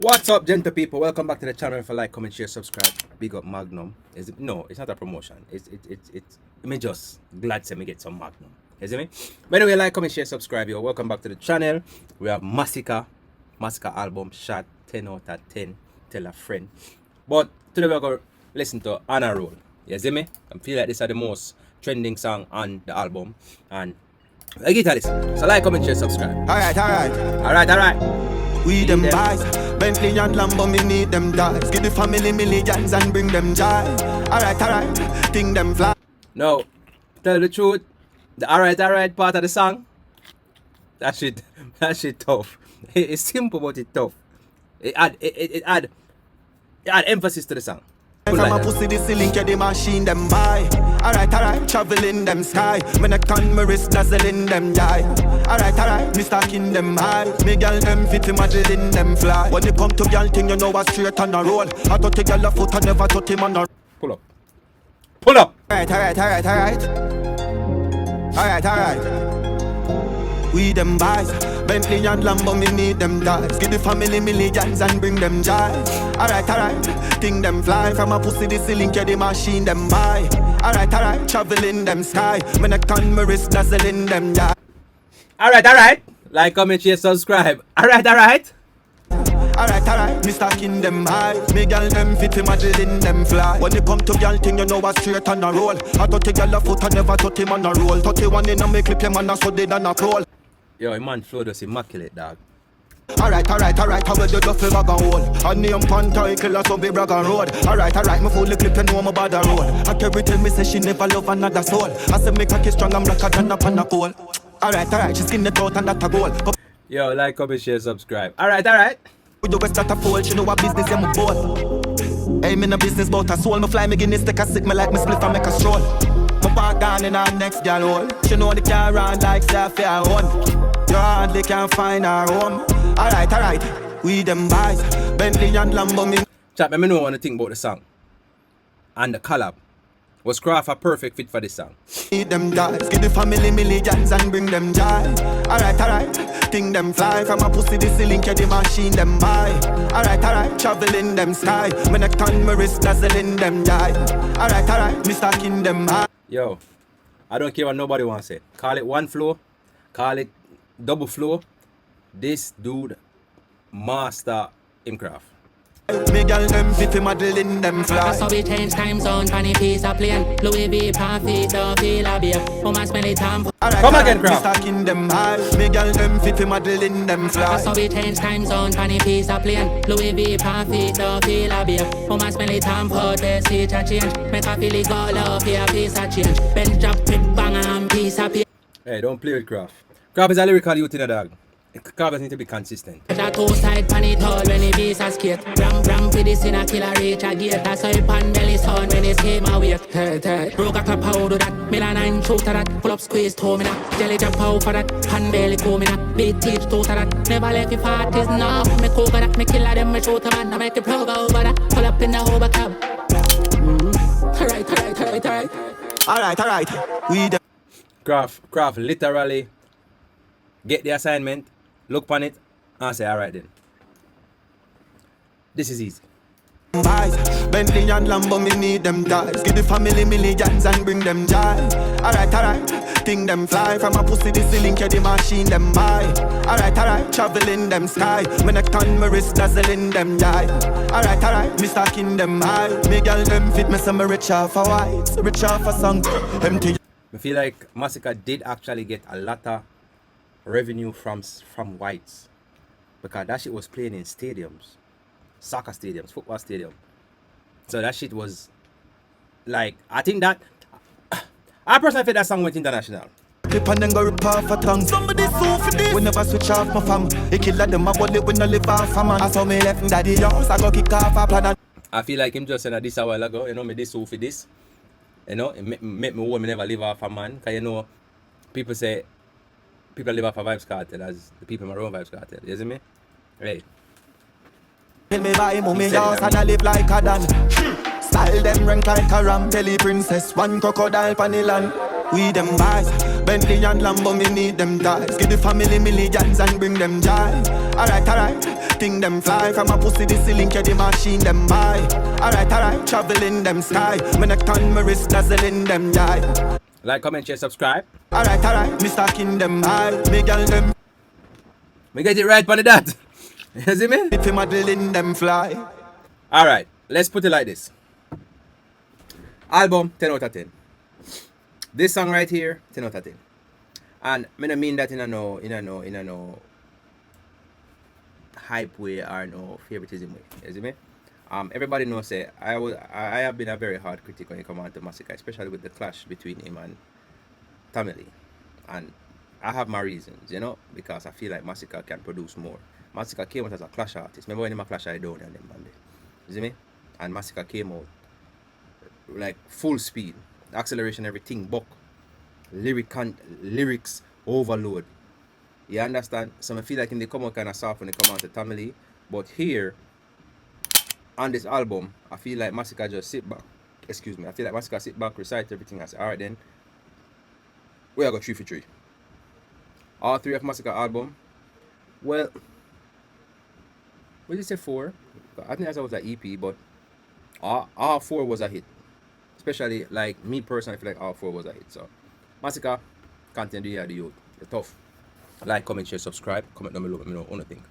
What's up, gentle people? Welcome back to the channel. If you like, comment, share, subscribe. Big up Magnum. Is it? No, it's not a promotion. It's me just glad to me get some Magnum. You see me? But anyway, like, comment, share, subscribe. Yo, welcome back to the channel. We have Masicka album shot 10 out of 10. Tell a friend. But today we're going to listen to Honor Roll. You see me? I feel like this is the most trending song on the album. And I get to listen. So like, comment, share, subscribe. Alright. We them boys, Bentley and Lambo, me need them dies. Give the family millions and bring them joy. Alright, think them fly. No, tell the truth, the alright part of the song, that shit tough. It's simple but it's tough. It add emphasis to the song. From Like a pussy the ceiling, the machine them buy. Alright, traveling them sky. When I can my wrist dazzling them die. Alright, me stacking them high. Me girl them fit to model in them fly. When it come to girl thing, you know I straight on a roll. I touch a girl a foot, I never touch him on a pull up. Alright. We them boys, Bentley and Lambo, me need them dies. Give the family millions and bring them joy. Alright, think them fly. From a pussy the ceiling, the machine them buy. Alright, traveling them sky. When I can my wrist dazzling them die. Alright. Like, comment, share, subscribe. Alright. Me stacking them high. Me girl them fit to model in them fly. When it come to girl thing, you know I straight on a roll. I touch a girl a foot, I never touch him on a roll. 31 in a me clip him and I so dead on a crawl. Yo, man flow just immaculate, dog. Alright, how will you duffel bag and hold? I name Pantay, killer so be brag and road. Alright, me fully clip and know my bad road. I carry tell me say she never love another soul. I say make her kiss strong and blacker than a pan a coal. Alright, she skin the out and that a goal. Yo, like, comment, share, subscribe. Alright. With the rest that a fold, she know what business I'm bold. Hey, me no business but a soul. Me fly me Guinness, take a sip, me like me split and make a stroll. My park down in our next girl hole. She know the car run like self fair one. You hardly can find her home. Alright, we them boys, Bentley and Lambo. Me Chat, let me know what you think about the song. And the collab. Was Kraff a perfect fit for this song? need them dies. Give the family millions and bring them joy. Alright, think them fly. From a pussy the ceiling, the machine them buy. Alright, traveling them sky. When I can my wrist dazzling them die. Alright, me stacking them high. Yo, I don't care what nobody wants to say. Call it one flow, call it double flow. This dude master in Kraff. Me girl them fit to model in them fly. So we change time zone, funny piece of plane. Louis V, Puffy, don't feel a beer. Woman smell it time. Come again, Kraff. Stacking them high. Me girl them fit to model in them fly. So we change time zone, funny piece of plane. Louis V, Puffy, don't feel a beer. Woman smell it time, put the switch a change. Make a feel it go love, here a piece of change. Bench drop it, bang and piece of plane. Hey, don't play with Kraff. Kraff is a lyrical youth in a dog. Kraff need to be consistent. Two side pan it all when he beats a skate. Ram with this in a killer reach a gate. That's how he pan belly son when he came away. Hey. Broke a clap how do that. Milan and shoot to that. Pull up squeeze to me now. Jelly jump out for that. Pan belly to me now. Beat teach to that. Never left your parties now. Me cover that. Me killer them me shoot a man. I make the plug over that. Pull up in the hover cab. Alright. We them. Kraff literally get the assignment, look on it, and say, alright then. This is easy. Boys, Bentley and Lambo, me need them dies. Give the family millions and bring them joy. Alright, think them fly. From a pussy the ceiling, the machine them buy. Alright, traveling them sky. When I can my wrist dazzling them die. Alright, me stacking them high. Me girl them fit me some rich off a white, rich off a song. Empty. I feel like Masicka did actually get a lot of revenue from whites, because that shit was playing in stadiums, soccer stadiums, football stadium. So that shit was like, I think that I personally feel that song went international. Clip and then go rip off a tongue. Somebody sue for this. We never switch off my fam. He killed them a bullet when I live off a man. I saw me left daddy yours. I go kick off a plan. I feel like him just saying this a while ago, you know, me this sue for this. You know, it make me want me never live off a man. Because you know, people say people live off a Vibes Cartel as the people in my own Vibes Cartel. You see me? Hey. Tell me buy mommy house and I live like a dan. Style them rank like a ram. Belly princess, one crocodile panilan. We them boys, Bentley and Lambo, me need them dies. Give the family millions and bring them joy. Alright, Thing them fly from a pussy the ceiling, yeah, the machine them buy. Alright, traveling them sky. My neck on my wrist, dazzling them die. Like, comment, share, subscribe. Alright, me stacking them high. Me girl them We get it right on the dot. You see me? if him modeling them fly. Alright, let's put it like this. Album, 10 out of 10. This song right here, 10 out of 10. And I don't mean that in a no hype way or no favoritism way. You see me? Everybody knows say I have been a very hard critic when it comes on to Masicka, especially with the clash between him and Tamale. And I have my reasons, you know, because I feel like Masicka can produce more. Masicka came out as a clash artist. Remember when he clash I down and them Monday? You see me? And Masicka came out like full speed, acceleration, everything, buck, lyrics overload. You understand? So I feel like in they come out kind of soft when they come out to Tamale, but here on this album, I feel like Masicka just sit back. Excuse me. I feel like Masicka sit back, recite everything and say, alright then, we are got 3 for 3. All 3 of Masicka album. Well, what did you say 4? I think that was an EP, but all 4 was a hit. Especially like me personally, I feel like all 4 was a hit. So Masicka, continue to do the youth. You're tough. Like, comment, share, subscribe. Comment down below. Let me know what you think.